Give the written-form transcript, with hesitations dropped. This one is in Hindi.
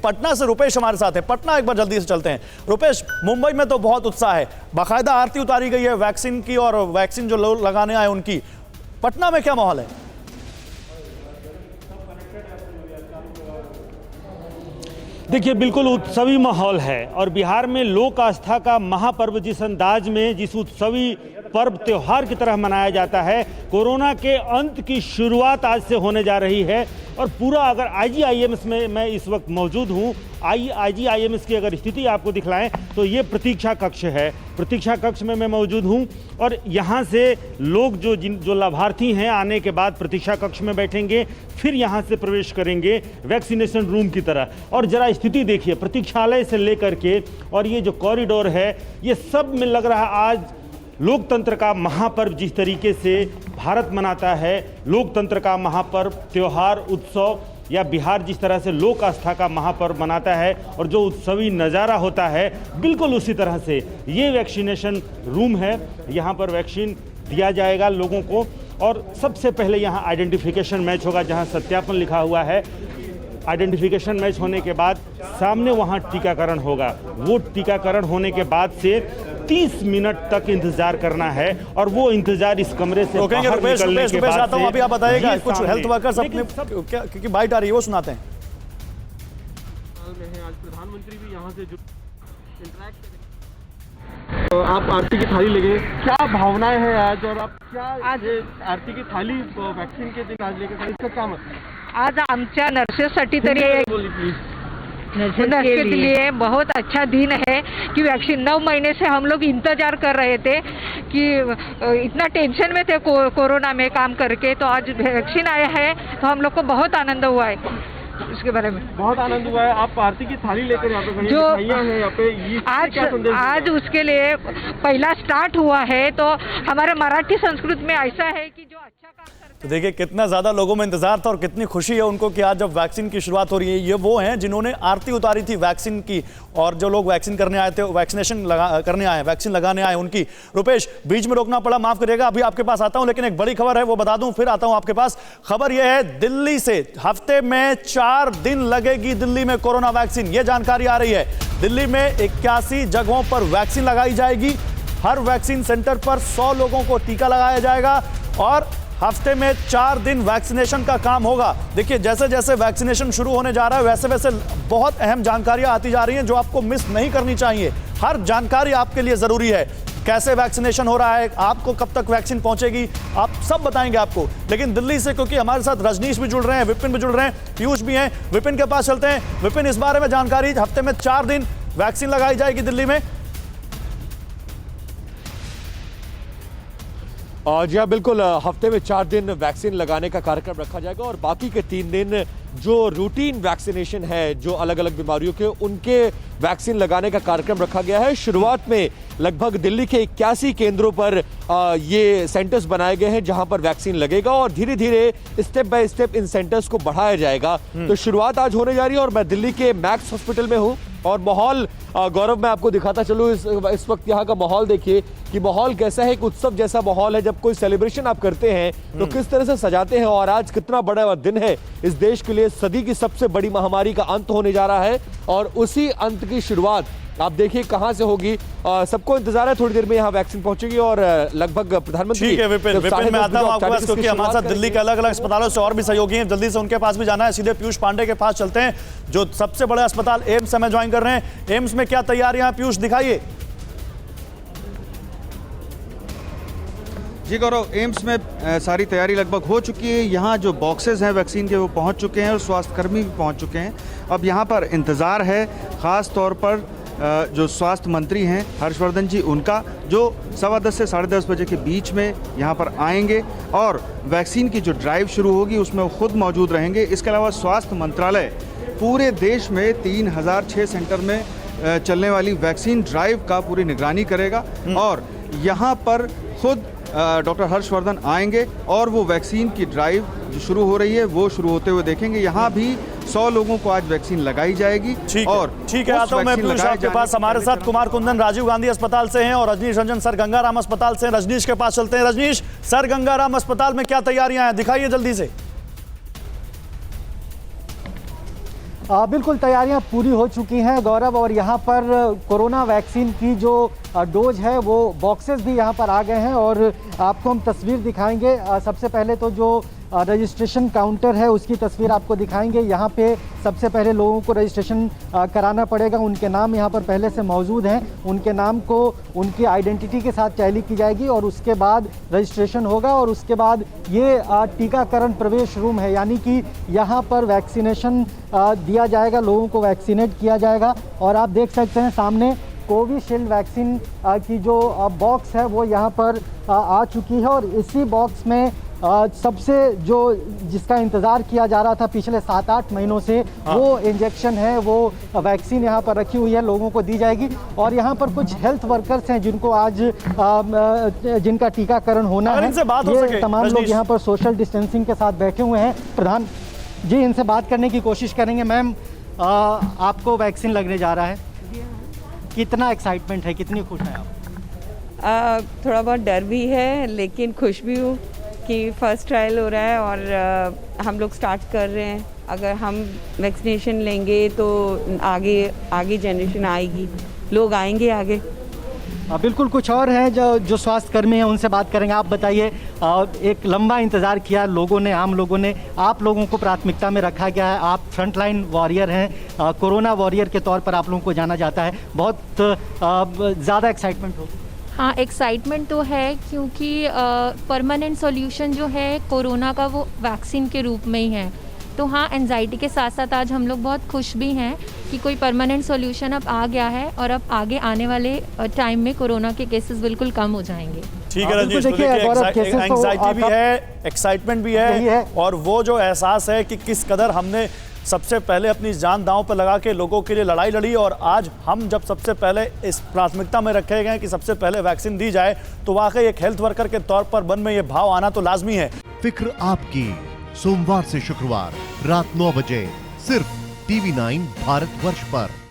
पटना से रुपेश हमारे साथ है। पटना एक बार जल्दी से चलते हैं। रुपेश, मुंबई में तो बहुत उत्साह है, बाकायदा आरती उतारी गई है वैक्सीन की और वैक्सीन जो लोग लगाने आए उनकी। पटना में क्या माहौल है? देखिए, बिल्कुल उत्सवी माहौल है और बिहार में लोक आस्था का महापर्व जिस अंदाज में, जिस उत्सवी पर्व त्योहार की तरह मनाया जाता है, कोरोना के अंत की शुरुआत आज से होने जा रही है। और पूरा अगर IGIMS में मैं इस वक्त मौजूद हूँ, IGIMS की अगर स्थिति आपको दिखलाएं तो ये प्रतीक्षा कक्ष है। प्रतीक्षा कक्ष में मैं मौजूद हूँ और यहाँ से लोग जो लाभार्थी हैं आने के बाद प्रतीक्षा कक्ष में बैठेंगे, फिर यहाँ से प्रवेश करेंगे वैक्सीनेशन रूम की तरह। और ज़रा स्थिति देखिए, प्रतीक्षालय से लेकर के और ये जो कॉरिडोर है, ये सब में लग रहा आज लोकतंत्र का महापर्व जिस तरीके से भारत मनाता है, लोकतंत्र का महापर्व, त्योहार, उत्सव, या बिहार जिस तरह से लोक आस्था का महापर्व मनाता है और जो उत्सवी नज़ारा होता है, बिल्कुल उसी तरह से ये वैक्सीनेशन रूम है। यहाँ पर वैक्सीन दिया जाएगा लोगों को और सबसे पहले यहाँ आइडेंटिफिकेशन मैच होगा, जहाँ सत्यापन लिखा हुआ है। आइडेंटिफिकेशन मैच होने के बाद सामने वहाँ टीकाकरण होगा। वो टीकाकरण होने के बाद से 30 मिनट तक इंतजार करना है और वो इंतजार इस कमरे से बाहर निकलने के बाद आता हूं। अभी आप बताइएगा, कुछ हेल्थ वर्कर्स अपने क्योंकि बाइट आ रही है वो सुनाते हैं। आज प्रधानमंत्री भी यहाँ से इंटरेक्ट करेंगे। तो आप आरती की थाली लेके क्या भावनाएं हैं आज, और आप क्या आज आरती की थाली वैक्सीन के दिन आज लेके, इसका क्या मतलब? आज आमच्या नर्सेससाठी तरी नर्सेस के लिए बहुत अच्छा दिन है कि वैक्सीन 9 महीने से हम लोग इंतजार कर रहे थे कि इतना टेंशन में थे कोरोना में काम करके, तो आज वैक्सीन आया है तो हम लोग को बहुत आनंद हुआ है। इसके बारे में बहुत आनंद हुआ है। आप आरती की थाली लेकर यहाँ पे जो हैं यहाँ पे आज उसके लिए पहला स्टार्ट हुआ है, तो हमारे मराठी संस्कृति में ऐसा है कि जो अच्छा काम करते हैं। तो देखिए कितना ज्यादा लोगों में इंतजार था और कितनी खुशी है उनको कि आज जब वैक्सीन की शुरुआत हो रही है। ये वो हैं जिन्होंने आरती उतारी थी वैक्सीन की, और जो लोग वैक्सीन करने आए थे, वैक्सीनेशन करने आए, वैक्सीन लगाने आए उनकी। रुपेश, बीच में रोकना पड़ा, माफ करिएगा, अभी आपके पास आता हूं, लेकिन एक बड़ी खबर है वो बता दूं, फिर आता हूं आपके पास। खबर यह है, दिल्ली से हफ्ते में 4 दिन लगेगी दिल्ली में कोरोना वैक्सीन, ये जानकारी आ रही है। दिल्ली में 81 जगहों पर वैक्सीन लगाई जाएगी। हर वैक्सीन सेंटर पर 100 लोगों को टीका लगाया जाएगा और हफ्ते में 4 दिन वैक्सीनेशन का काम होगा। देखिए जैसे जैसे वैक्सीनेशन शुरू होने जा रहा है वैसे वैसे बहुत अहम जानकारियां आती जा रही हैं जो आपको मिस नहीं करनी चाहिए। हर जानकारी आपके लिए जरूरी है। कैसे वैक्सीनेशन हो रहा है, आपको कब तक वैक्सीन पहुंचेगी, आप सब बताएंगे आपको। लेकिन दिल्ली से क्योंकि हमारे साथ रजनीश भी जुड़ रहे हैं, विपिन भी जुड़ रहे हैं, पीयूष भी हैं, विपिन के पास चलते हैं। विपिन, इस बारे में जानकारी, हफ्ते में 4 दिन वैक्सीन लगाई जाएगी दिल्ली में। जी हाँ, बिल्कुल, हफ्ते में 4 दिन वैक्सीन लगाने का कार्यक्रम रखा जाएगा और बाकी के 3 दिन जो रूटीन वैक्सीनेशन है, जो अलग अलग बीमारियों के, उनके वैक्सीन लगाने का कार्यक्रम रखा गया है। शुरुआत में लगभग दिल्ली के 81 केंद्रों पर ये सेंटर्स बनाए गए हैं जहां पर वैक्सीन लगेगा और धीरे धीरे step by step in centres को बढ़ाया जाएगा। तो शुरुआत आज होने जा रही है और मैं दिल्ली के मैक्स हॉस्पिटल में हूँ और माहौल, गौरव, मैं आपको दिखाता चलूँ इस वक्त यहाँ का माहौल देखिए कि माहौल कैसा है। एक उत्सव जैसा माहौल है। जब कोई सेलिब्रेशन आप करते हैं तो किस तरह से सजाते हैं, और आज कितना बड़ा दिन है इस देश के लिए। सदी की सबसे बड़ी महामारी का अंत होने जा रहा है और उसी अंत की शुरुआत आप देखिए कहां से होगी। सबको इंतजार है, थोड़ी देर में यहाँ वैक्सीन पहुंचेगी और लगभग प्रधानमंत्री। ठीक है विपिन, मैं आता हूं आपके पास क्योंकि हमारे साथ दिल्ली के अलग अलग अस्पतालों से और भी सहयोगी हैं, जल्दी से उनके पास भी जाना है। सीधे पीयूष पांडे के पास चलते हैं जो सबसे बड़े अस्पताल एम्स में ज्वाइन कर रहे हैं। एम्स में क्या तैयारियां, पीयूष दिखाइए। जी गौरव, एम्स में सारी तैयारी लगभग हो चुकी है। यहाँ जो बॉक्सेस हैं वैक्सीन के वो पहुँच चुके हैं और स्वास्थ्यकर्मी भी पहुँच चुके हैं। अब यहाँ पर इंतज़ार है ख़ास तौर पर जो स्वास्थ्य मंत्री हैं हर्षवर्धन जी, उनका, जो 10:15 से 10:30 बजे के बीच में यहाँ पर आएंगे और वैक्सीन की जो ड्राइव शुरू होगी उसमें वो खुद मौजूद रहेंगे। इसके अलावा स्वास्थ्य मंत्रालय पूरे देश में 3006 सेंटर में चलने वाली वैक्सीन ड्राइव का पूरी निगरानी करेगा और यहाँ पर खुद डॉक्टर हर्षवर्धन आएंगे और वो वैक्सीन की ड्राइव जो शुरू हो रही है वो शुरू होते हुए देखेंगे। यहाँ भी 100 लोगों को आज वैक्सीन लगाई जाएगी। ठीक है, आता हूं मैं पीयूष आपके पास। हमारे साथ कुमार कुंदन राजीव गांधी अस्पताल से हैं और रजनीश रंजन सर गंगाराम अस्पताल से हैं। रजनीश के पास चलते हैं। रजनीश, सर गंगाराम अस्पताल में क्या तैयारियां हैं, दिखाइए जल्दी से। बिल्कुल तैयारियां पूरी हो चुकी हैं गौरव, और यहाँ पर कोरोना वैक्सीन की जो डोज है वो बॉक्सेस भी यहाँ पर आ गए हैं और आपको हम तस्वीर दिखाएंगे। सबसे पहले तो जो रजिस्ट्रेशन काउंटर है उसकी तस्वीर आपको दिखाएंगे। यहाँ पे सबसे पहले लोगों को रजिस्ट्रेशन कराना पड़ेगा। उनके नाम यहाँ पर पहले से मौजूद हैं, उनके नाम को उनकी आइडेंटिटी के साथ टैली की जाएगी और उसके बाद रजिस्ट्रेशन होगा। और उसके बाद ये टीकाकरण प्रवेश रूम है, यानी कि यहाँ पर वैक्सीनेशन दिया जाएगा, लोगों को वैक्सीनेट किया जाएगा। और आप देख सकते हैं सामने कोविशील्ड वैक्सीन की जो बॉक्स है वो यहाँ पर आ चुकी है और इसी बॉक्स में सबसे जो जिसका इंतज़ार किया जा रहा था पिछले 7-8 महीनों से वो इंजेक्शन है, वो वैक्सीन यहाँ पर रखी हुई है, लोगों को दी जाएगी। और यहाँ पर कुछ हेल्थ वर्कर्स हैं जिनको आज जिनका टीकाकरण होना है। ये तमाम लोग यहाँ पर सोशल डिस्टेंसिंग के साथ बैठे हुए हैं। प्रधान जी, इनसे बात करने की कोशिश करेंगे। मैम, आपको वैक्सीन लगने जा रहा है, कितना एक्साइटमेंट है, कितनी खुश हैं आप? थोड़ा बहुत डर भी है लेकिन खुश भी हूँ कि फर्स्ट ट्रायल हो रहा है और हम लोग स्टार्ट कर रहे हैं। अगर हम वैक्सीनेशन लेंगे तो आगे जनरेशन आएगी, लोग आएंगे आगे। बिल्कुल, कुछ और हैं जो स्वास्थ्य कर्मी हैं, उनसे बात करेंगे। आप बताइए, एक लंबा इंतज़ार किया लोगों ने, आम लोगों ने, आप लोगों को प्राथमिकता में रखा गया है। आप फ्रंटलाइन वॉरियर हैं, कोरोना वॉरियर के तौर पर आप लोगों को जाना जाता है। बहुत ज़्यादा एक्साइटमेंट होगी। हाँ, एक्साइटमेंट तो है क्योंकि परमानेंट सॉल्यूशन जो है कोरोना का वो वैक्सीन के रूप में ही है। तो हाँ, एंजाइटी के साथ साथ आज हम लोग बहुत खुश भी हैं कि कोई परमानेंट सॉल्यूशन अब आ गया है और अब आगे आने वाले टाइम में कोरोना के केसेस बिल्कुल कम हो जाएंगे। ठीक है रंजीश, एंजाइटी भी है, एक्साइटमेंट भी है और वो जो एहसास है कि किस कदर हमने सबसे पहले अपनी जान दांव पर लगा के लोगों के लिए लड़ाई लड़ी और आज हम जब सबसे पहले इस प्राथमिकता में रखे गए कि सबसे पहले वैक्सीन दी जाए, तो वाकई एक हेल्थ वर्कर के तौर पर मन में ये भाव आना तो लाजमी है। फिक्र आपकी, सोमवार से शुक्रवार रात 9 बजे सिर्फ TV9 भारतवर्ष पर।